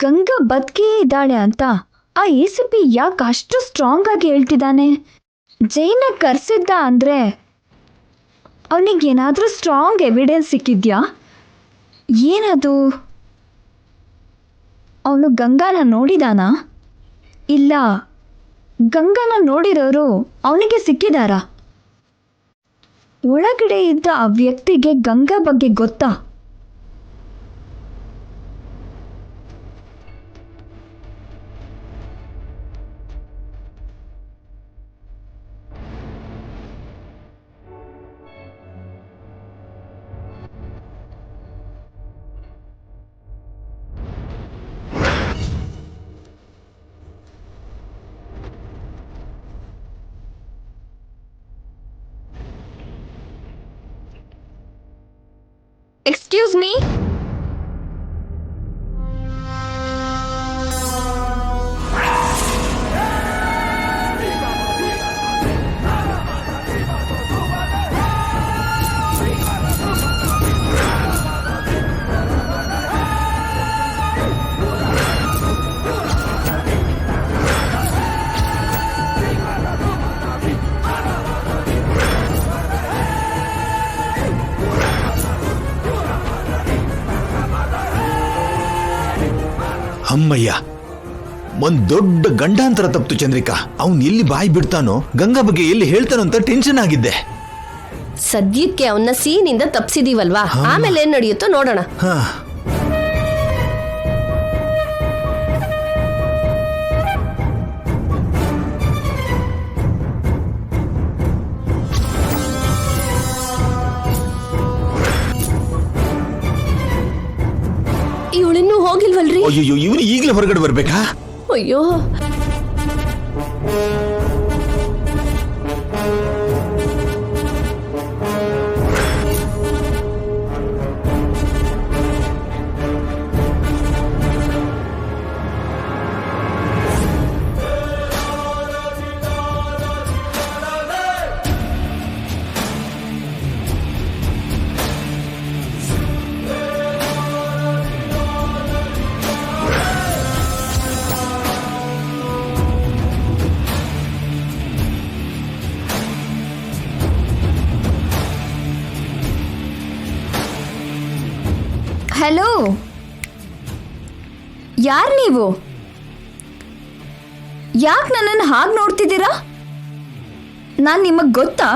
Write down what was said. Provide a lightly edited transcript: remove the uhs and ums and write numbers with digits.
ಗಂಗಾ ಬದುಕೇ ಇದ್ದಾಳೆ ಅಂತ ಆ ಎಸಿಪಿ ಯಾಕೆ ಅಷ್ಟು ಸ್ಟ್ರಾಂಗ್ ಆಗಿ ಹೇಳ್ತಿದ್ದಾನೆ? ಜೈನ ಕರ್ಸಿದ್ದ ಅಂದ್ರೆ ಅವನಿಗೇನಾದ್ರೂ ಸ್ಟ್ರಾಂಗ್ ಎವಿಡೆನ್ಸ್ ಸಿಕ್ಕಿದ್ಯಾ? ಏನದು? ಅವನು ಗಂಗಾನ ನೋಡಿದಾನಾ? ಇಲ್ಲ ಗಂಗಾನ ನೋಡಿರೋರು ಅವನಿಗೆ ಸಿಕ್ಕಿದಾರಾ? ಒಳಗಡೆ ಇದ್ದ ಆ ವ್ಯಕ್ತಿಗೆ ಗಂಗಾ ಬಗ್ಗೆ ಗೊತ್ತಾ? Excuse me. ಅಮ್ಮಯ್ಯ, ಒಂದ್ ದೊಡ್ಡ ಗಂಡಾಂತರ ತಪ್ತು ಚಂದ್ರಿಕಾ. ಅವನ್ ಎಲ್ಲಿ ಬಾಯಿ ಬಿಡ್ತಾನೋ, ಗಂಗಾ ಬಗ್ಗೆ ಎಲ್ಲಿ ಹೇಳ್ತಾನೋ ಅಂತ ಟೆನ್ಷನ್ ಆಗಿದ್ದೆ. ಸದ್ಯಕ್ಕೆ ಅವನ್ನ ಸೀನಿಂದ ತಪ್ಸಿದೀವಲ್ವಾ, ಆಮೇಲೆ ಏನ್ ನಡೆಯುತ್ತೋ ನೋಡೋಣ. ಇವಳಿನ್ನೂ ಹೋಗಿಲ್ವಲ್ರಿ? ಅಯ್ಯೋ, ಇವನು ಈಗಲೇ ಹೊರಗಡೆ ಬರ್ಬೇಕಾ? ಅಯ್ಯೋ, ಹಲೋ, ಯಾರು ನೀವು? ಯಾಕೆ ನನ್ನನ್ನು ಹಾಗೆ ನೋಡ್ತಿದ್ದೀರಾ? ನಾನು ನಿಮಗೆ ಗೊತ್ತಾ?